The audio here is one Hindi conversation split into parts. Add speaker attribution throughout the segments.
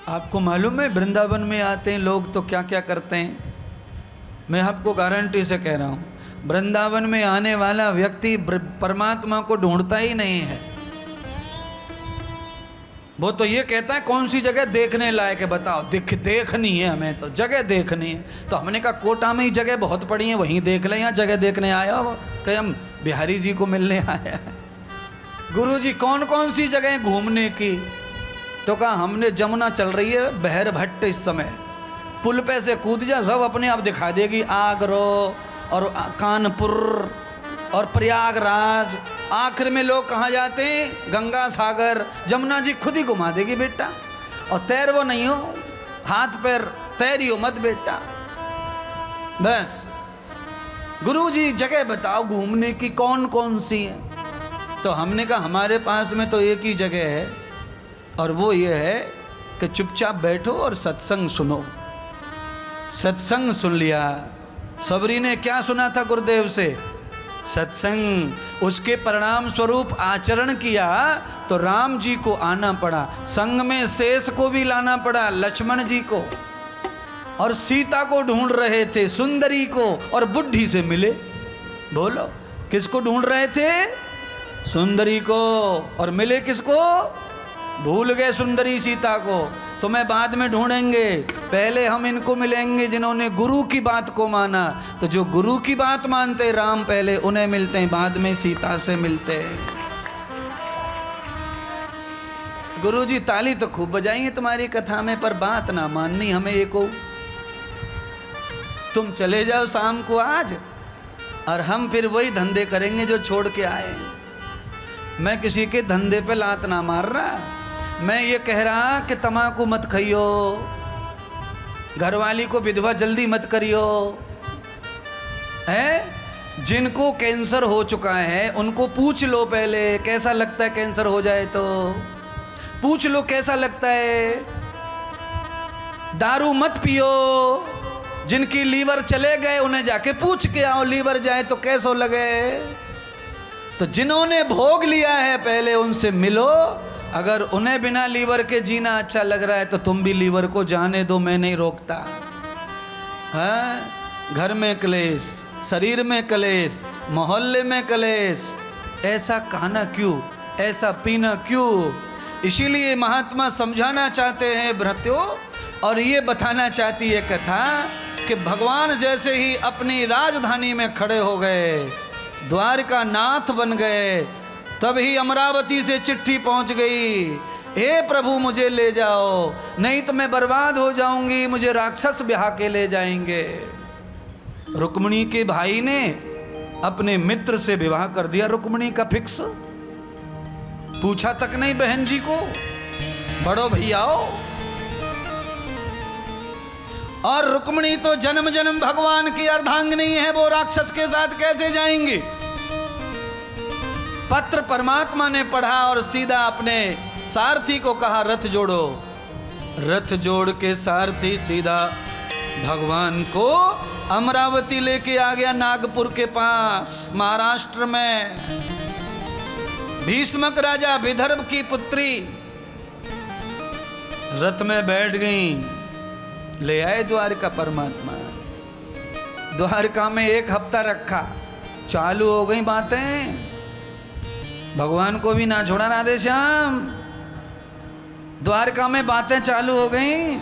Speaker 1: आपको मालूम है वृंदावन में आते हैं लोग तो क्या क्या करते हैं? मैं आपको गारंटी से कह रहा हूँ, वृंदावन में आने वाला व्यक्ति परमात्मा को ढूंढता ही नहीं है। वो तो ये कहता है कौन सी जगह देखने लायक है बताओ। देखनी है हमें, तो जगह देखनी है। तो हमने कहा कोटा में ही जगह बहुत पड़ी है, वहीं देख लें। यहाँ जगह देखने आया हो कि हम बिहारी जी को मिलने आया है। गुरु जी कौन कौन सी जगह घूमने की? तो कहा हमने जमुना चल रही है बहर भट्ट इस समय, पुल पे से कूद जा, सब अपने आप दिखा देगी। आगरा और कानपुर और प्रयागराज, आखिर में लोग कहाँ जाते हैं? गंगा सागर। जमुना जी खुद ही घुमा देगी बेटा। और तैर वो नहीं हो, हाथ पैर तैरियो मत बेटा। बस गुरु जी जगह बताओ घूमने की कौन कौन सी है? तो हमने कहा हमारे पास में तो एक ही जगह है, और वो ये है कि चुपचाप बैठो और सत्संग सुनो। सत्संग सुन लिया। सबरी ने क्या सुना था गुरुदेव से? सत्संग। उसके परिणाम स्वरूप आचरण किया तो राम जी को आना पड़ा, संग में शेष को भी लाना पड़ा, लक्ष्मण जी को। और सीता को ढूंढ रहे थे, सुंदरी को, और बुढ़ी से मिले। बोलो किसको ढूंढ रहे थे? सुंदरी को। और मिले किसको? भूल गए सुंदरी सीता को। तुम्हें बाद में ढूंढेंगे, पहले हम इनको मिलेंगे जिन्होंने गुरु की बात को माना। तो जो गुरु की बात मानते राम पहले उन्हें मिलते हैं, बाद में सीता से मिलते हैं। गुरु जी ताली तो खूब बजाएंगे तुम्हारी कथा में, पर बात ना माननी हमें एक को। तुम चले जाओ शाम को आज, और हम फिर वही धंधे करेंगे जो छोड़ के आए। मैं किसी के धंधे पे लात ना मार रहा, मैं ये कह रहा कि तम्बाकू मत खाइयो, घरवाली को विधवा जल्दी मत करियो। है जिनको कैंसर हो चुका है उनको पूछ लो पहले कैसा लगता है कैंसर हो जाए तो। पूछ लो कैसा लगता है। दारू मत पियो, जिनकी लीवर चले गए उन्हें जाके पूछ के आओ लीवर जाए तो कैसो लगे। तो जिन्होंने भोग लिया है पहले उनसे मिलो। अगर उन्हें बिना लीवर के जीना अच्छा लग रहा है तो तुम भी लीवर को जाने दो, मैं नहीं रोकता। हाँ, घर में क्लेश, शरीर में क्लेश, मोहल्ले में क्लेश, ऐसा खाना क्यों, ऐसा पीना क्यों? इसीलिए महात्मा समझाना चाहते हैं भ्रात्यों, और ये बताना चाहती है कथा कि भगवान जैसे ही अपनी राजधानी में खड़े हो गए, द्वारका नाथ बन गए, तभी अमरावती से चिट्ठी पहुंच गई, हे प्रभु मुझे ले जाओ, नहीं तो मैं बर्बाद हो जाऊंगी, मुझे राक्षस ब्याह के ले जाएंगे। रुक्मिणी के भाई ने अपने मित्र से विवाह कर दिया, रुक्मिणी का फिक्स। पूछा तक नहीं बहन जी को, बड़ो भैयाओ। और रुक्मिणी तो जन्म जन्म भगवान की अर्धांगिनी है, वो राक्षस के साथ कैसे जाएंगी? पत्र परमात्मा ने पढ़ा और सीधा अपने सारथी को कहा रथ जोड़ो। रथ जोड़ के सारथी सीधा भगवान को अमरावती लेके आ गया, नागपुर के पास महाराष्ट्र में। भीष्मक राजा विदर्भ की पुत्री रथ में बैठ गई, ले आए द्वारका परमात्मा। द्वारका में 1 हफ्ता रखा, चालू हो गई बातें। भगवान को भी ना छोड़ा राधे श्याम, द्वारका में बातें चालू हो गई।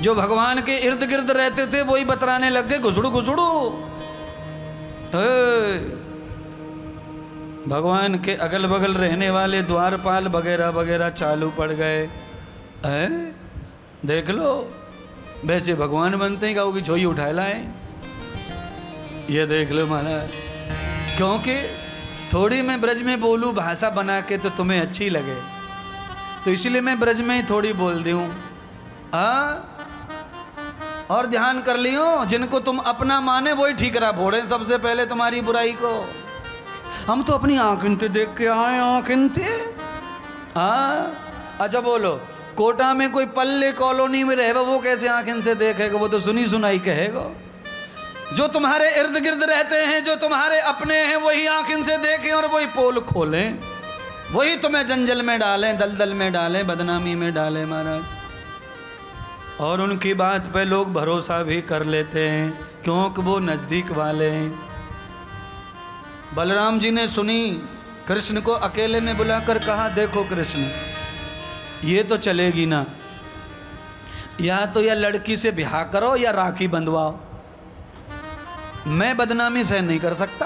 Speaker 1: जो भगवान के इर्द गिर्द रहते थे वही बतराने लग गए, घुसड़ू घुसड़ू। भगवान के अगल बगल रहने वाले द्वारपाल वगैरह वगैरह चालू पड़ गए। देख लो, वैसे भगवान बनते ही कहोगे झोई उठा लाए। ये देख लो महाराज, क्योंकि थोड़ी मैं ब्रज में बोलूं भाषा बना के तो तुम्हें अच्छी लगे, तो इसलिए मैं ब्रज में ही थोड़ी बोल दूं। और ध्यान कर लियो, जिनको तुम अपना माने वही ठीक रहा फोड़े सबसे पहले तुम्हारी बुराई को। हम तो अपनी आँखिनते देख के आए, आँखिनते। अच्छा बोलो, कोटा में कोई पल्ले कॉलोनी में रहेगा वो कैसे आँखिन से देखेगा? वो तो सुनी सुनाई कहेगा। जो तुम्हारे इर्द गिर्द रहते हैं, जो तुम्हारे अपने हैं, वही आँखिन से देखें और वही पोल खोलें, वही तुम्हें जंजल में डालें, दलदल में डालें, बदनामी में डालें। महाराज और उनकी बात पे लोग भरोसा भी कर लेते हैं क्योंकि वो नज़दीक वाले हैं। बलराम जी ने सुनी, कृष्ण को अकेले में बुलाकर कहा, देखो कृष्ण, ये तो चलेगी ना, या तो या लड़की से ब्याह करो या राखी बंधवाओ। मैं बदनामी सहन नहीं कर सकता।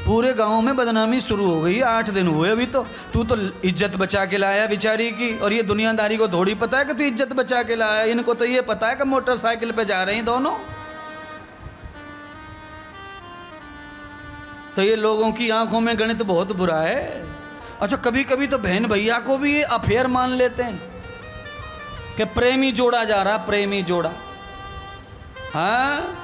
Speaker 1: पूरे गांव में बदनामी शुरू हो गई, 8 दिन हुए अभी तो। तू तो इज्जत बचा के लाया बेचारी की, और ये दुनियादारी को थोड़ी पता है कि तू इज्जत बचा के लाया। इनको तो ये पता है कि मोटरसाइकिल पे जा रहे हैं दोनों। तो ये लोगों की आंखों में गणित बहुत बुरा है। अच्छा, कभी कभी तो बहन भैया को भी ये अफेयर मान लेते हैं कि प्रेमी जोड़ा जा रहा, प्रेमी जोड़ा। हाँ,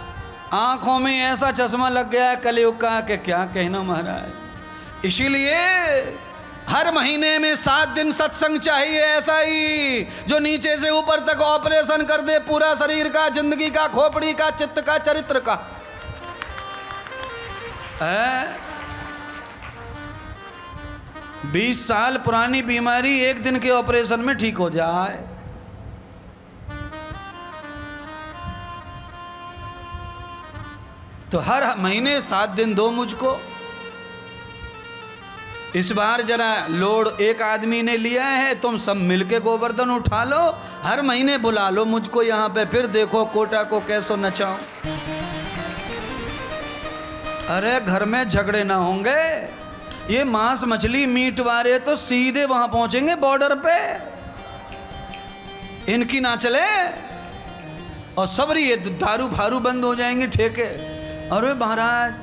Speaker 1: आंखों में ऐसा चश्मा लग गया है कलयुग का कि क्या कहना महाराज। इसीलिए हर महीने में 7 दिन सत्संग चाहिए, ऐसा ही जो नीचे से ऊपर तक ऑपरेशन कर दे पूरा शरीर का, जिंदगी का, खोपड़ी का, चित्त का, चरित्र का। 20 साल पुरानी बीमारी 1 दिन के ऑपरेशन में ठीक हो जाए। तो हर महीने 7 दिन दो मुझको। इस बार जरा लोड एक आदमी ने लिया है, तुम सब मिलके गोवर्धन उठा लो, हर महीने बुला लो मुझको यहाँ पे, फिर देखो कोटा को कैसो नचाओ। अरे घर में झगड़े ना होंगे। ये मांस मछली मीट वाले तो सीधे वहां पहुंचेंगे बॉर्डर पे, इनकी ना चले। और सब ये दारू फारू बंद हो जाएंगे, ठेके। अरे महाराज,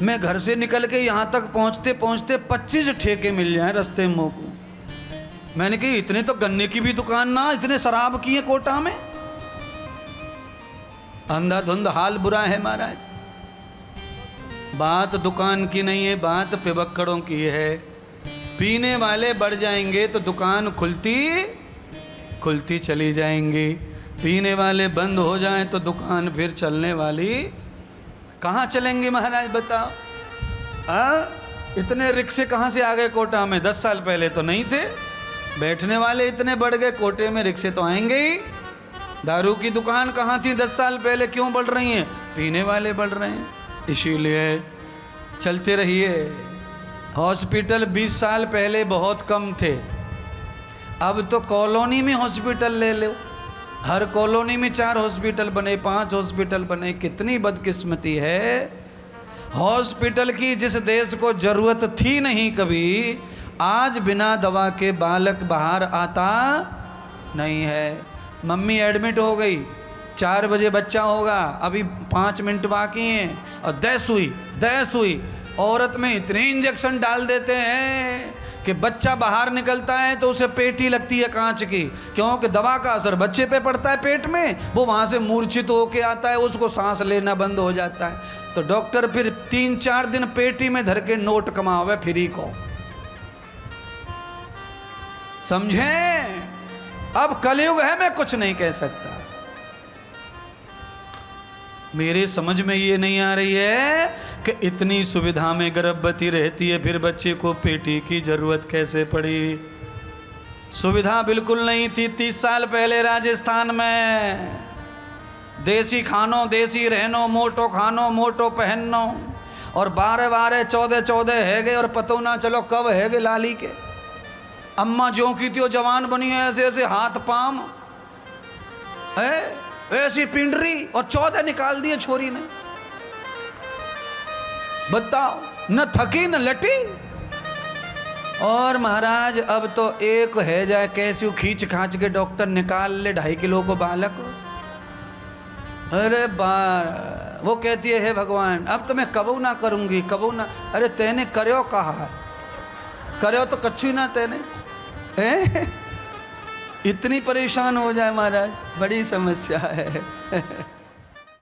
Speaker 1: मैं घर से निकल के यहाँ तक पहुँचते पहुँचते 25 ठेके मिल जाए रास्ते में को। मैंने कही इतने तो गन्ने की भी दुकान ना, इतने शराब की है कोटा में। अंधाधुंध हाल बुरा है महाराज। बात दुकान की नहीं है, बात पिबक्कड़ों की है। पीने वाले बढ़ जाएंगे तो दुकान खुलती खुलती चली जाएंगी, पीने वाले बंद हो जाएं तो दुकान फिर चलने वाली कहाँ चलेंगे महाराज बताओ। इतने रिक्शे कहाँ से आ गए कोटा में? 10 साल पहले तो नहीं थे। बैठने वाले इतने बढ़ गए, कोटे में रिक्शे तो आएंगे ही। दारू की दुकान कहाँ थी 10 साल पहले, क्यों बढ़ रही हैं? पीने वाले बढ़ रहे हैं, इसीलिए चलते रहिए। हॉस्पिटल 20 साल पहले बहुत कम थे, अब तो कॉलोनी में हॉस्पिटल ले लो। हर कॉलोनी में 4 हॉस्पिटल बने, 5 हॉस्पिटल बने। कितनी बदकिस्मती है। हॉस्पिटल की जिस देश को जरूरत थी नहीं कभी, आज बिना दवा के बालक बाहर आता नहीं है। मम्मी एडमिट हो गई, 4 बजे बच्चा होगा, अभी 5 मिनट बाकी हैं, और दस्त हुई। औरत में इतने इंजेक्शन डाल देते हैं कि बच्चा बाहर निकलता है तो उसे पेटी लगती है कांच की, क्योंकि दवा का असर बच्चे पे पड़ता है पेट में। वो वहाँ से मूर्छित होके आता है, उसको सांस लेना बंद हो जाता है। तो डॉक्टर फिर 3-4 दिन पेटी में धर के नोट कमावे फ्री को। समझे? अब कलयुग है, मैं कुछ नहीं कह सकता। मेरे समझ में ये नहीं आ रही है कि इतनी सुविधा में गर्भवती रहती है, फिर बच्चे को पेटी की जरूरत कैसे पड़ी। सुविधा बिल्कुल नहीं थी 30 साल पहले राजस्थान में। देसी खानो, देसी रहनो, मोटो खानो, मोटो पहनो, और 12-12, 14-14 है गए, और पतो ना चलो कब है गए लाली के। अम्मा जो की थी जवान बनी है, ऐसे ऐसे हाथ पाम ऐसी पिंडरी, और 14 निकाल दिए छोरी ने। बताओ, न थकी न लटी। और महाराज अब तो एक है जाए कैसी खींच खांच के डॉक्टर निकाल ले 2.5 किलो को बालक। अरे वो कहती है हे भगवान, अब तो मैं कबू ना करूंगी, कबू ना। अरे तेने करो कहा, करो तो कच्छु ना तेने। इतनी परेशान हो जाए महाराज, बड़ी समस्या है।